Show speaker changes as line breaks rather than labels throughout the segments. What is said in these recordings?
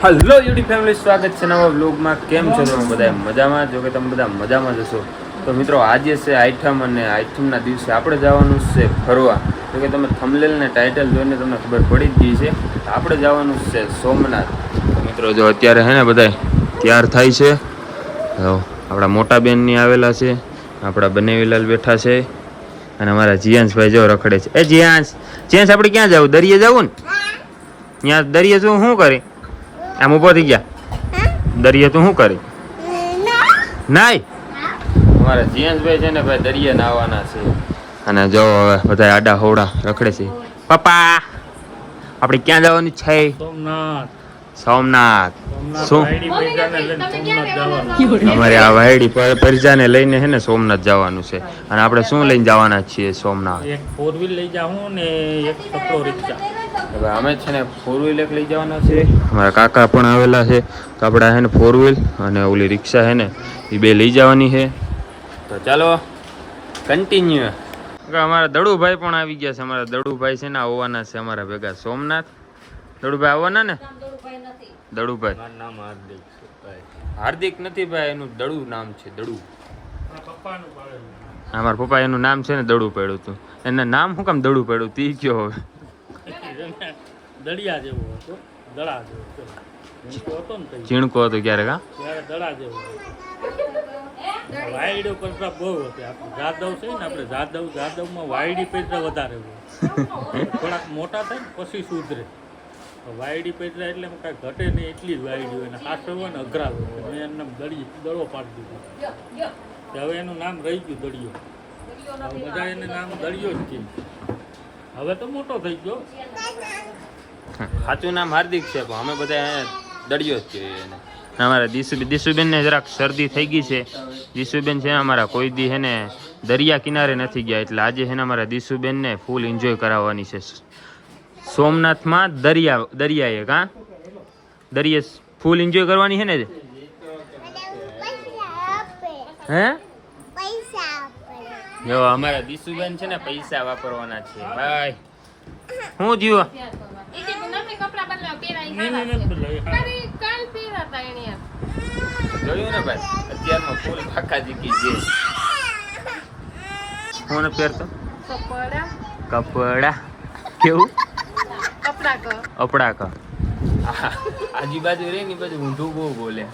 Hello YouTube family, સ્વાગત છે નવા વ્લોગમાં. કેમ છો તમે બધા? મજામાં? જો કે તમે બધા મજામાં જ હશો. તો મિત્રો, આજે છે આઈટમ અને આઈટમના દિવસે આપણે જવાનું છે ફરવા. જો કે તમે થંબનેલ ને ટાઇટલ જોઈને તમને ખબર પડી જ ગઈ છે. આપણે જવાનું છે સોમનાથ. તો મિત્રો, જો અત્યારે હે ને બધા તૈયાર થાય છે. આપણા મોટા બેનની આવેલા છે, આપણા બનેવીલાલ બેઠા છે અને અમારા જીયાંશભાઈ જો રખડે છે. એ જીયાંશ, આપણે ક્યાં જવું? દરિયે જવું ને? ત્યાં દરિયે શું કરી? આમ ઉભો થઈ ગયા. દરિયે તું શું કરી? નાય. અમારા જીયાંશભાઈ છે ને ભાઈ દરિયે નાવાના છે. અને જો હવે બધા આડા હોડા રખડે છે. પપ્પા, આપણે ક્યાં જવાનું છે? સોમનાથ. શું અમારે આ વાયડી પરજાને લઈને હે ને સોમનાથ જવાનું છે. અને આપણે શું લઈને જવાના છીએ સોમનાથ?
એક 4 વ્હીલ લઈ જાઉં ને એક સપડો રિક્ષા.
હવે અમે છે ને 4 વ્હીલ લઈ જવાના છે. અમારા કાકા પણ આવેલા છે. તો આપણે હે ને 4 વ્હીલ અને ઓલી રિક્ષા હે ને એ બે લઈ જવાની છે. તો ચાલો કન્ટિન્યુ. અમારા દડુભાઈ પણ આવી ગયા છે. અમારા દડુભાઈ છે ને આવવાના છે અમારા ભેગા સોમનાથ. દડુભાઈ આવવાના ને? દડુભાઈ
નામ હાર્દિક છે.
હાર્દિક નથી ભાઈ, એનું દડુ નામ છે. દડુ.
પપ્પાનું પાડેલું.
અમારા પપ્પા એનું નામ છે ને દડુ પડ્યું હતું. એના નામ શું કામ દડુ પડ્યું તી કયો હવે?
દળિયા જેવો હતો, દડા જેવો હતો ને,
ચીણકો હતો ક્યારેક. હા,
ત્યારે દડા જેવો વાયડીઓ કરતા બહુ હતી. આપણે જાદવ છે ને, આપણે જાદવમાં વાયડી પેજરા વધારે હોય. થોડાક મોટા થાય ને પછી સુધરે. વાયડી પેજરા એટલે કાંઈ ઘટે નહીં, એટલી જ વાયડી હોય ને હાથ હોય ને અઘરા હોય. મેં એમને દડો પાડી દીધો. હવે એનું નામ રહી ગયું દળિયો. બધા એને નામ દળિયો જ છે. હવે તો મોટો થઈ ગયો.
સાચું નામ હાર્દિક છે પણ અમે બધા દળિયો જ કહીએ એને. અમારા દીશુબેન ને જરાક શરદી થઈ ગઈ છે. દીશુબેન છે અમારા કોઈ દી હે ને દરિયા કિનારે નથી ગયા, એટલે આજે છે ને અમારા દીશુબેન ને ફૂલ એન્જોય કરાવવાની છે સોમનાથમાં. દરિયાએ કા દરિયે ફૂલ એન્જોય કરવાની છે ને. હે જો અમારા દીશુબેન છે ને પૈસા વાપરવાના છે ભાઈ. હું જીવો જોયું ને ભાઈ, અત્યારમાં ફૂલ ખાખા જીકી છે. હું ને પહેરતો કપડા કેવું અપડા આજુબાજુ રે ને બધું ઊંધું બહુ બોલે.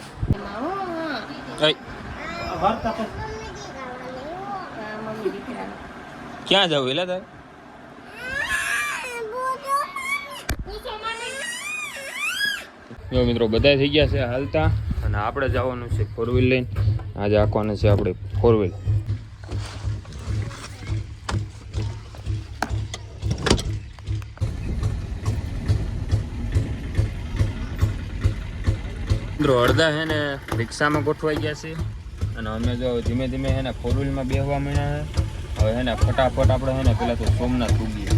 ક્યાં જવું એલા તારે? જો મિત્રો, બધા થઈ ગયા છે હાલતા અને આપણે જવાનું છે 4 વ્હીલ લઈને. આજે આંકવાના છે આપણે 4 વ્હીલ. મિત્રો અડધા હે ને રિક્ષામાં ગોઠવાઈ ગયા છે અને અમે જો ધીમે ધીમે હે ને 4 વ્હીલમાં બેસવા માંડ્યા છે. હવે હે ને ફટાફટ આપણે હે ને પેલા તો સોમનાથ ઉગીએ.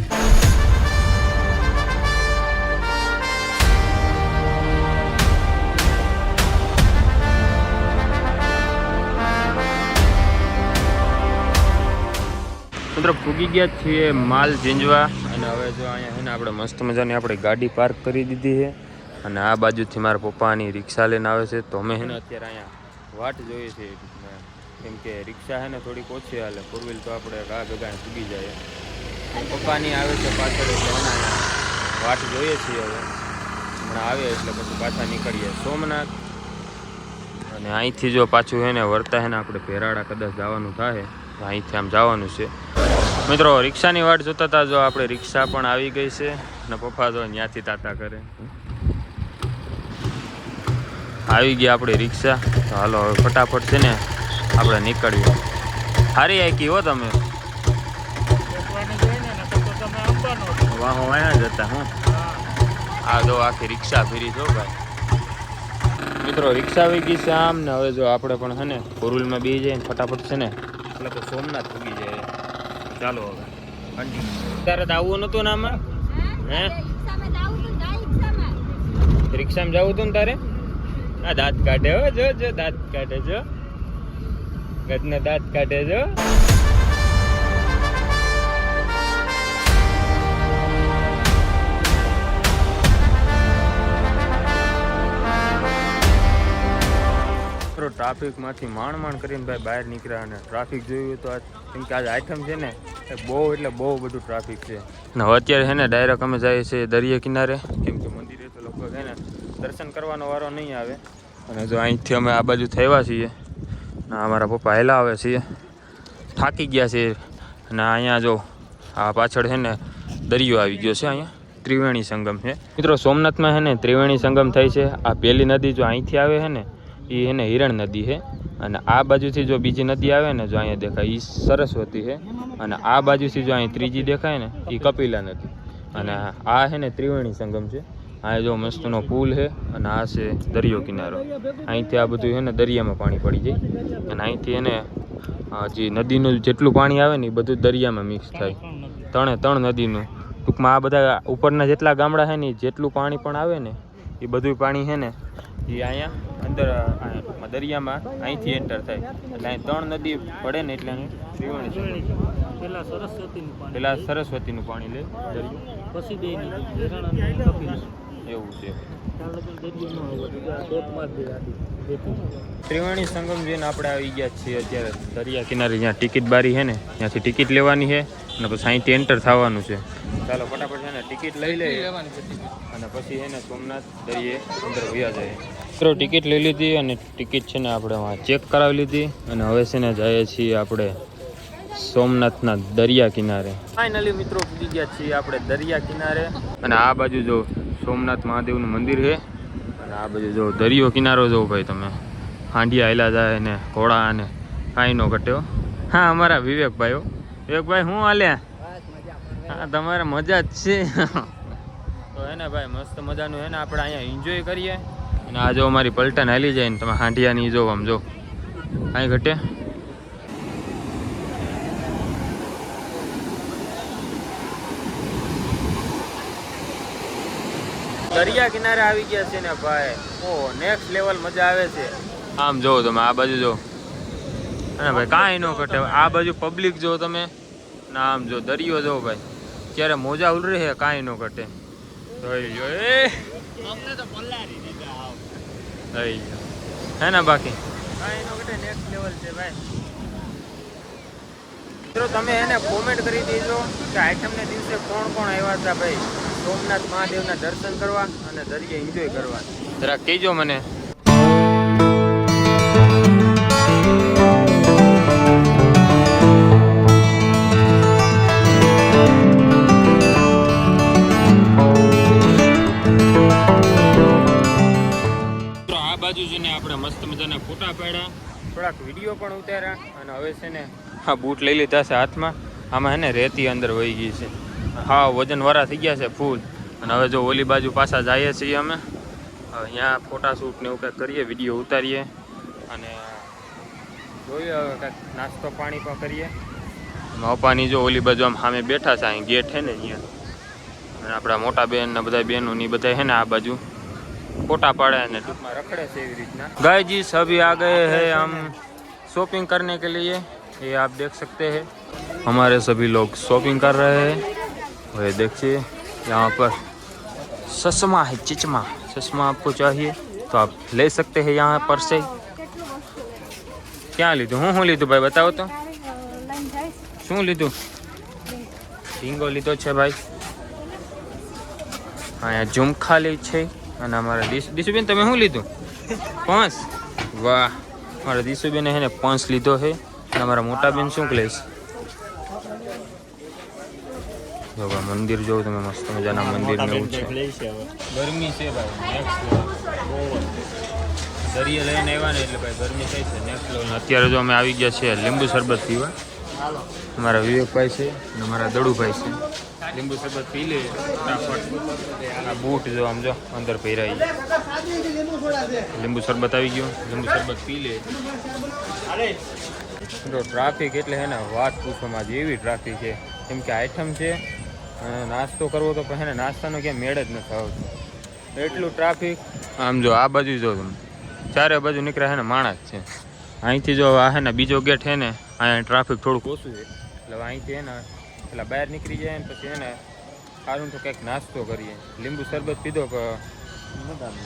મિત્રો ફૂગી ગયા છીએ માલ ઝીંજવા અને હવે જો અહીંયા હે ને આપણે મસ્ત મજાની આપણે ગાડી પાર્ક કરી દીધી છે. અને આ બાજુથી મારા પપ્પાની રિક્ષા લઈને આવે છે. તો અમે હે ને અત્યારે અહીંયા વાટ જોઈએ છીએ, કેમ કે રિક્ષા હે ને થોડીક ઓછી હાલે. 4 વ્હીલ તો આપણે ગા ભેગા ફૂગી જાય. પપ્પાની આવે છે પાછળ, એટલે એના વાટ જોઈએ છીએ. હવે હમણાં આવે એટલે પછી પાછા નીકળીએ સોમનાથ. અને અહીંથી જો પાછું હે ને વરતા હે ને આપણે ભેરાડા કદાચ જવાનું થાય, અહીંથી આમ જવાનું છે. મિત્રો રિક્ષાની વાટ જોતા હતા, જો આપણે રિક્ષા પણ આવી ગઈ છે અને પપ્પા જો ત્યાંથી તાતા કરે. આવી ગઈ આપણી રિક્ષા. તો હાલો હવે ફટાફટ છે ને આપણે નીકળીએ. સારી આઈકી હો તમે. વાહો વાયા જતા હું આ જો આખી રિક્ષા ફેરી જો ભાઈ. મિત્રો રિક્ષા આવી ગઈ છે આમ ને. હવે જો આપણે પણ છે ને 4 વ્હીલમાં બેસી જાય ને ફટાફટ છે ને એટલે તો સોમનાથ ઉગી જાય. ચાલો હવે કન્ટિન્યુ. તારે તો આવવું નતું ને આમાં? હે રિક્ષામાં જવું હતું ને તારે? આ દાંત કાઢે હો, જો દાંત કાઢે, જો ગજના દાંત કાઢે જો. મિત્રો ટ્રાફિકમાંથી માંડ કરીને ભાઈ બહાર નીકળ્યા અને ટ્રાફિક જોયું તો કેમ કે આજ આઈટમ છે ને એ બહુ એટલે બહુ બધું ટ્રાફિક છે ને અત્યારે છે ને ડાયરેક્ટ અમે જઈએ છીએ દરિયા કિનારે કેમ કે મંદિરે તો લગભગ છે ને દર્શન કરવાનો વારો નહીં આવે અને જો અહીંથી અમે આ બાજુ થયા છીએ ને અમારા પપ્પા હેલા આવે છીએ થાકી ગયા છે અને અહીંયા જો આ પાછળ છે ને દરિયો આવી ગયો છે અહીંયા ત્રિવેણી સંગમ છે મિત્રો સોમનાથમાં છે ને ત્રિવેણી સંગમ થાય છે આ પહેલી નદી જો અહીંથી આવે છે ને એ છે ને હિરણ નદી છે અને આ બાજુથી જો બીજી નદી આવે ને જો અહીંયા દેખાય એ સરસ્વતી છે અને આ બાજુથી જો અહીં ત્રીજી દેખાય ને એ કપિલા નદી અને આ છે ને ત્રિવેણી સંગમ છે આ જો મસ્તનો પુલ છે અને આ છે દરિયો કિનારો અહીંથી આ બધું છે ને દરિયામાં પાણી પડી જાય અને અહીંથી એને જે નદીનું જેટલું પાણી આવે ને એ બધું દરિયામાં મિક્સ થાય ત્રણ નદીનું ટૂંકમાં આ બધા ઉપરના જેટલા ગામડા છે ને જેટલું પાણી પણ આવે ને એ બધું પાણી છે ને એ અહીંયા અંદર દરિયામાં અહીંથી એન્ટર થાય એટલે અહીં 3 નદી પડે ને એટલે ત્રિવેણી પેલા સરસ્વતીનું પાણી લે દરિયો
પછી બે નદી
એવું છે ત્રિવેણી સંગમ જઈને આપણે આવી ગયા છીએ અત્યારે દરિયા કિનારે જ્યાં ટિકિટ બારી છે ને ત્યાંથી ટિકિટ લેવાની છે અને પછી અહીંથી એન્ટર થવાનું છે ચાલો ફટાફટ છે ને ટિકિટ લઈ લઈએ અને પછી એને સોમનાથ દરિયે અંદર વયા જાય મિત્રો ટિકિટ લઈ લીધી અને ટિકિટ છે ને આપણે ચેક કરાવી લીધી અને હવે છે ને જઈએ છીએ આપણે સોમનાથના દરિયા કિનારે ફાઇનલી મિત્રો પૂજી ગયા છીએ આપણે દરિયા કિનારે અને આ બાજુ જો સોમનાથ મહાદેવનું મંદિર છે અને આ બાજુ જો દરિયો કિનારો જો ભાઈ તમે હાંડિયા હેલા જાય ને ઘોડા અને કાંઈ નો ઘટ્યો હા અમારા વિવેકભાઈઓ વિવેકભાઈ હું હાલ્યા હા તમારે મજા જ છે તો હે ને ભાઈ મસ્ત મજાનું હે ને આપણે અહીંયા એન્જોય કરીએ અને આ જો અમારી પલટન હાલી જાય ને તમે હાંડિયાની જો આમ જો કાંઈ ઘટે દરિયા કિનારે આવી ગયા છે ને ભાઈ ઓ નેક્સ્ટ લેવલ મજા આવે છે આમ જો તમે આ બાજુ જો અને ભાઈ કાંઈ ન ઘટે આ બાજુ પબ્લિક જો તમે ના આમ જો દરિયો જો ભાઈ ક્યારે મોજા ઉલરે છે કાંઈ ન ઘટે જોઈ લો અમને તો પલારી દીધા થઈ ગયો હે ને બાકી કાંઈ ન ઘટે નેક્સ્ટ લેવલ છે ભાઈ મિત્રો તમે એને કોમેન્ટ કરી દેજો કે આઈટમને દિવસે કોણ કોણ આવ્યા હતા ભાઈ સોમનાથ મહાદેવના દર્શન કરવા અને દરિયા એન્જોય કરવા જરા કહેજો મને આ બાજુ છે ને આપણે મસ્ત મજાના ફોટા પાડ્યા થોડાક વિડીયો પણ ઉતાર્યા અને હવે છે ને હા બૂટ લઈ લીધા છે હાથમાં આમાં છે ને રેતી અંદર વહી ગઈ છે હા વજનવાળા થઈ ગયા છે ફૂલ અને હવે જો ઓલી બાજુ પાછા જઈએ છીએ અમે અહીંયા ફોટાશૂટ ને એવું કંઈક કરીએ વિડીયો ઉતારીએ અને જોઈએ હવે કંઈક નાસ્તો પાણી પણ કરીએ પપ્પાની જો ઓલી બાજુ આમ સામે બેઠા છે અહીં ગેટ છે ને અહીંયા અને આપણા મોટા બેન ને બધા બહેનો ની બધા છે ને આ બાજુ फोटा पड़े हैं टूंकमा रखड़े से रीतना गाय जी सभी आ गए हैं हम शॉपिंग करने के लिए ये आप देख सकते हैं हमारे सभी लोग शॉपिंग कर रहे हैं वह देखिए यहाँ पर चश्मा है चश्मा आपको चाहिए तो आप ले सकते हैं यहाँ पर से क्या लीधु हूँ लीधु भाई बताओ तो शू लीधु ढींगो लीधो छे भाई हाँ यहाँ झुमखा ली छे અને અમારા દીશુબેન તમે શું લીધું પાંચ વાહ મારા દીશુબેને છે ને 5 લીધો છે અને અમારા મોટા બેન શું લેશ જો મંદિર જોવો તમે મસ્ત મજાના મંદિર ને એવું છે ગરમી છે ભાઈ નેક્સ્ટ લેવલ દરિયા લઈને આવ્યા ને એટલે ભાઈ ગરમી થઈ છે નેક્સ્ટ લેવલ અત્યારે જો અમે આવી ગયા છીએ લીંબુ શરબત પીવા અમારા વિવેકભાઈ છે અને અમારા દડુભાઈ છે લીંબુ શરબત પી લે ફટાફટ આ બૂટ જો આમ જો અંદર પહેરાઈ લીંબુ શરબત આવી ગયું લીંબુ શરબત પી લે તો ટ્રાફિક એટલે હે ને વાત પૂછવામાં જેવી ટ્રાફિક છે કેમ કે આઈટમ છે અને નાસ્તો કરવો તો પછી નાસ્તાનો ક્યાં મેળ જ નથી આવતો એટલું ટ્રાફિક આમ જો આ બાજુ જો તમે ચારે બાજુ નીકળે છે ને માણસ છે અહીંથી જો આ હે ને બીજો ગેટ છે ને અહીંયા ટ્રાફિક થોડુંક ઓછું છે એટલે અહીંથી હે ને એટલે બહાર નીકળી જાય ને પછી એને સારું તો કંઈક નાસ્તો કરીએ લીંબુ શરબત પીધો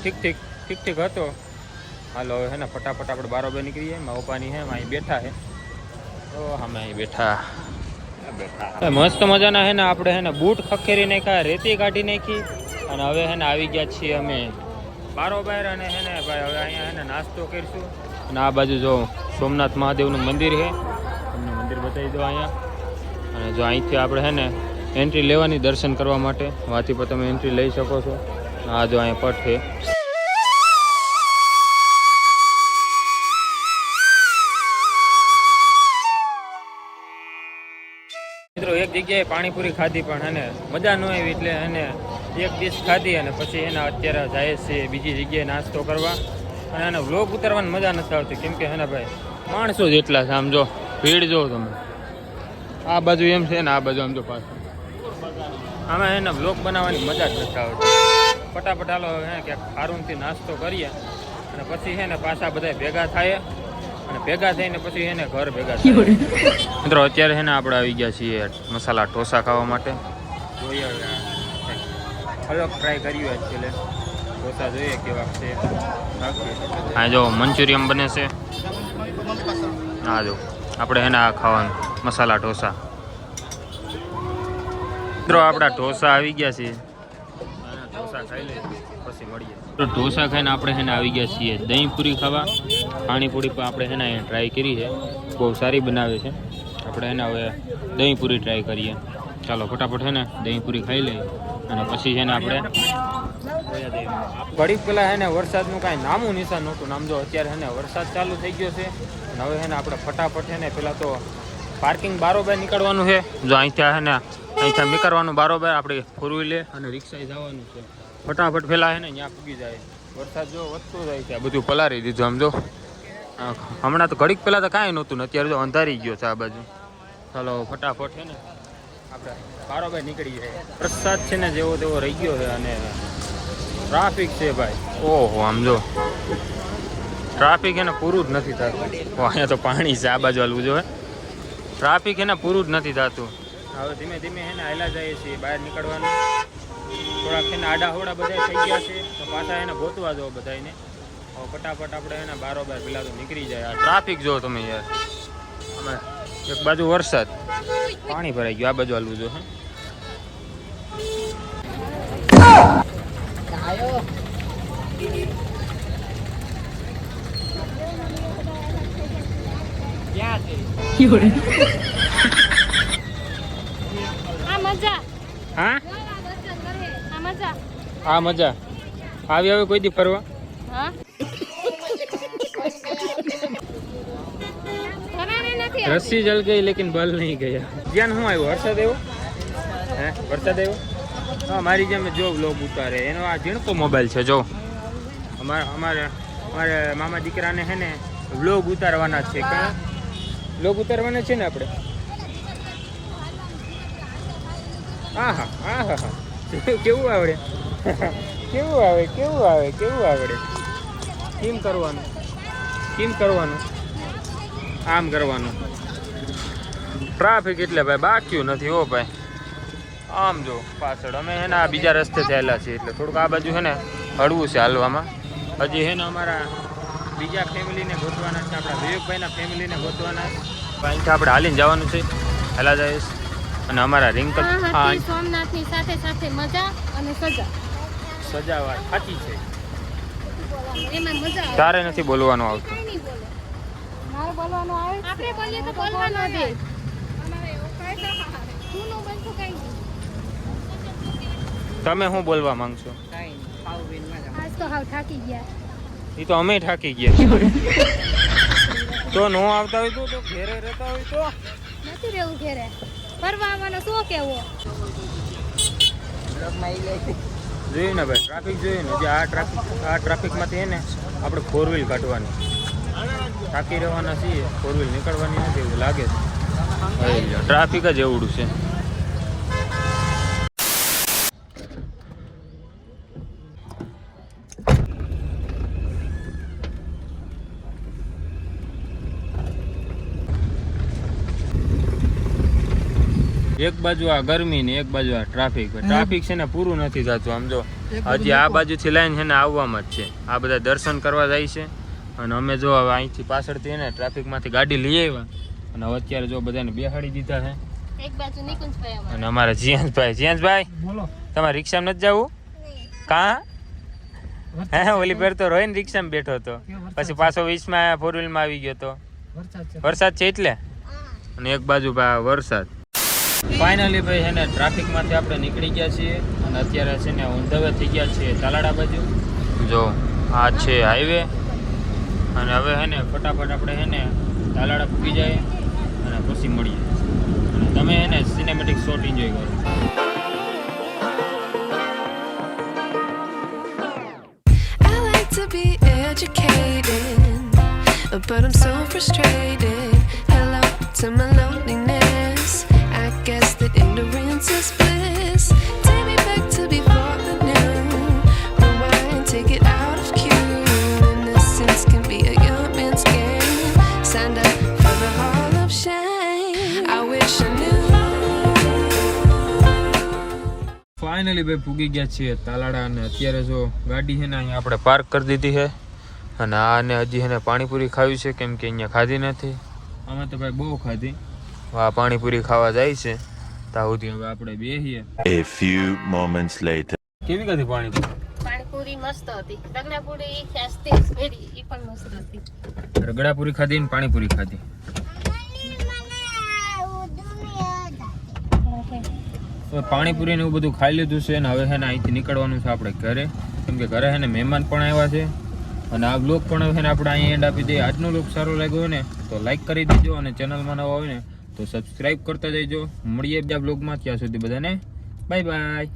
ઠીક હતો હાલો હવે હે ને ફટાફટ આપણે બારોબાર નીકળીએ. મારા પપ્પાની હે અહીં બેઠા છે. તો અમે અહીં બેઠા મસ્ત મજાના હે ને આપણે હે ને બૂટ ખખેરી નાખ્યા, રેતી કાઢી નાખી અને હવે હે ને આવી ગયા છીએ અમે બારોબાર. અને હે ને ભાઈ હવે અહીંયા હે ને નાસ્તો કરીશું. અને આ બાજુ જો સોમનાથ મહાદેવનું મંદિર છે, તમને મંદિર બતાવી દો અહીંયા. અને જો અહીંથી આપણે હે ને એન્ટ્રી લેવાની દર્શન કરવા માટે, વાથી પર તમે એન્ટ્રી લઈ શકો છો. આ જો અહીંયા પટ છે. મિત્રો એક જગ્યાએ પાણીપુરી ખાધી પણ હે ને મજા ન આવી, એટલે એને એક ડીશ ખાધી અને પછી એને અત્યારે જાય છે બીજી જગ્યાએ નાસ્તો કરવા. અને એને વ્લોગ ઉતારવાની મજા નથી આવતી, કેમ કે હે ને ભાઈ માણસો જ એટલા છે. આમ જો ભીડ જો તમે, આ બાજુ એમ છે ને આ બાજુ આમ જો પાછું. આમાં એને વ્લોગ બનાવવાની મજા જ નથી આવતી. ફટાફટ હાલો હે ક્યાંક સારુંથી નાસ્તો કરીએ અને પછી છે ને પાછા બધા ભેગા થાય અને ભેગા થઈને પછી એને ઘર ભેગા થાય. મિત્રો અત્યારે છે ને આપણે આવી ગયા છીએ મસાલા ઢોસા ખાવા માટે. જોઈએ હવે અલગ ટ્રાય કર્યું એકચ્યુઅલી ઢોસા, જોઈએ કેવા છે. હા જો મંચુરિયન બને છે. હા જો આપણે એને આ ખાવાનું મસાલા ઢોસા. મિત્રો આપણા ઢોસા આવી ગયા છે, ઢોસા ખાઈ લઈએ પછી મળીએ. તો ઢોસા ખાઈને આપણે છે ને આવી ગયા છીએ દહીં પૂરી ખાવા. પાણીપુરી પણ આપણે છે ને અહીંયા ટ્રાય કરી છે, બહુ સારી બનાવે છે. આપણે એને હવે દહીં પૂરી ટ્રાય કરીએ. ચાલો ફટાફટ છે ને દહીં પૂરી ખાઈ લઈએ અને પછી છે ને આપણે ઘડીક પેલા છે ને વરસાદનું કાંઈ નામું નિશાન નહોતું. નામ જો અત્યારે છે ને વરસાદ ચાલુ થઈ ગયો છે અને હવે છે ને આપણે ફટાફટ છે ને પેલા તો પાર્કિંગ બારોબાર નીકળવાનું છે. જો અહીંથી છે ને અહીંથી નીકળવાનું બારોબાર, આપણે ફોર વ્હીલર અને રિક્ષાએ જવાનું છે. ફટાફટ પેલા છે ને ત્યાં પૂગી જાય. વરસાદ જો વધતો જાય છે, આ બધું પલારી દીધું. આમ જો હમણાં તો ઘડીક પહેલાં તો કાંઈ નહોતું ને અત્યારે જો અંધારી ગયો છે આ બાજુ. ચાલો ફટાફટ છે ને આપણે બારોબાર નીકળી જાય. વરસાદ છે ને જેવો તેવો રહી ગયો છે અને ટ્રાફિક છે ભાઈ. ઓહો આમ જો ટ્રાફિક એને પૂરું જ નથી થતું. અહીંયા તો પાણી છે, આ બાજુ હાલવું જોઈએ. ટ્રાફિક એને પૂરું જ નથી થતું. હવે ધીમે ધીમે એને હાલ્યા જઈએ છીએ બહાર નીકળવાનું. થોડાક એને આડા હોડા બધા થઈ ગયા છે તો પાછા એને ગોતવા જવો બધાને. હવે ફટાફટ આપણે એને બારોબાર પેલા તો નીકળી જાય. આ ટ્રાફિક જો તમે યાર, અમે એક બાજુ વરસાદ, પાણી ભરાઈ ગયું, આ બાજુ હાલવું જો. હા આ મજા આવી હવે કોઈ દી ફરવા. रस्सी जल गई लेकिन बल नहीं गया. ज्ञान શું આવ્યો? વરસાદ આવ્યો? હે વરસાદ આવ્યો? હા મારી જેમ જો વ્લોગ ઉતારે એનો આ ઝીણકો મોબાઈલ છે. જો અમારે મામા દીકરાને હે ને વ્લોગ ઉતારવાના છે. કાં વ્લોગ ઉતારવાના છે ને આપણે. હા હા હા હા હા કેવું આવડે કેવું આવે કેવું આવે કેવું આવડે. કેમ કરવાનું કેમ કરવાનું? આમ કરવાનું. ટ્રાફિક એટલે ભાઈ બાક્યું નથી હો ભાઈ. આમ જો પાછળ અમે હે ને આ બીજા રસ્તે થયેલા છીએ એટલે થોડુંક આ બાજુ છે ને હળવું છે હાલવામાં. હજી છે ને અમારા બીજા ફેમિલીને ગોતવાના છે, આપણા વિવેકભાઈના ફેમિલીને ગોતવાના છે. અહીંથી આપણે હાલીને જવાનું છે, હેલા જઈશ. અને અમારા રિંકલ
સોમનાથની સાથે સાથે મજા અને
સજાવા સાચી છે.
એમાં મજા આવે.
તારે નથી બોલવાનું આવતું.
મારે બોલવાનું આવે. આપણે બોલીએ તો બોલવાનું દે. અમારે એવું કઈ તો તું નો બનતું કઈ નહીં.
તમે શું બોલવા માંગશો?
આજ તો હાવ થાકી ગયા.
એ તો અમે થાકી ગયા. તો નો આવતા હોય તો ઘેરે રહેતા હોય તો
નથી રહેવું ઘેરે. ફરવા આવવાનો શું કેવો?
જોયું ને ભાઈ ટ્રાફિક જોયું ને. જે આ ટ્રાફિકમાંથી ને આપણે ફોર વ્હીલ કાઢવાની. થાકી રહેવાના છીએ, ફોર વ્હીલ નીકળવાની નથી એવું લાગે છે. ટ્રાફિક જ એવડું છે. એક બાજુ આ ગરમી ને એક બાજુ આ ટ્રાફિક. ટ્રાફિક છે ને પૂરું નથી થતું. આમ જો હજી આ બાજુથી લાઈન છે ને આવવામાં જ છે. આ બધા દર્શન કરવા જાય છે અને અમે જો હવે અહીંથી પાછળથી ને ટ્રાફિકમાંથી ગાડી લઈ આવ્યા અને હવે અત્યારે જો બધાને બેહાડી દીધા છે.
એક બાજુ નિકુંજભાઈ અમારા.
અને અમારા જીયાંશભાઈ
બોલો
તમારે રિક્ષામાં નથી જવું કાં હે ઓલી પેર તો રોઈને રિક્ષામાં બેઠો હતો પછી પાછો 20માં ફોર વ્હીલમાં આવી ગયો તો વરસાદ છે એટલે અને એક બાજુ વરસાદ. ફાઇનલી ભાઈ છે ને ટ્રાફિકમાંથી આપણે નીકળી ગયા છીએ અને અત્યારે છે ને ઓન ધ વે થઈ ગયા છીએ તાલાડા બાજુ. જો આ છે હાઈવે અને હવે છે ને ફટાફટ આપણે છે ને તાલાડા પૂકી જાય અને પછી મળીએ અને તમે છે ને સિનેમેટિક શોટ એન્જોય કરો.
I like to be educated, but I'm so frustrated. Hello to my loneliness. I guess that ignorance is bliss. Take me back to before the new. Rewind, take it out of cue. Innocence can be a young man's game. Signed up for the hall of shame. I wish I knew.
Finally ભાઈ પૂગી ગયા છીએ તાલાડા અને અત્યારે જો ગાડી છે ને અહીંયા આપણે પાર્ક કરી દીધી છે અને આને હજી એને પાણીપુરી ખાવી છે કેમ કે અહીંયા ખાધી નથી. અમે તો ભાઈ બહુ ખાધી. આ પાણીપુરી ખાવા જાય છે ત્યાં સુધી હવે આપણે બેસીએ.
A few moments later.
કેવી ખાધી પાણીપુરી?
પાણીપુરી મસ્ત હતી. રગડાપુરી ખાસ્તી વેરી ઈ પણ મસ્ત હતી.
રગડાપુરી ખાધી ને પાણીપુરી ખાધી. હવે પાણીપુરી ને એવું બધું ખાઈ લીધું છે અને હવે છે ને અહીંથી નીકળવાનું છે આપણે ઘરે કેમ કે ઘરે છે ને મહેમાન પણ આવ્યા છે અને આ બ્લોગ પણ હવે છે ને આપણે અહીંયા એન્ડ આપી દઈએ. આજનો બ્લોગ સારો લાગ્યો હોય ને તો લાઈક કરી દેજો અને ચેનલમાં નવા હોય ને તો સબસ્ક્રાઈબ કરતા જજો. મળીએ બીજા બ્લોગમાં ત્યાં સુધી બધાને બાય બાય.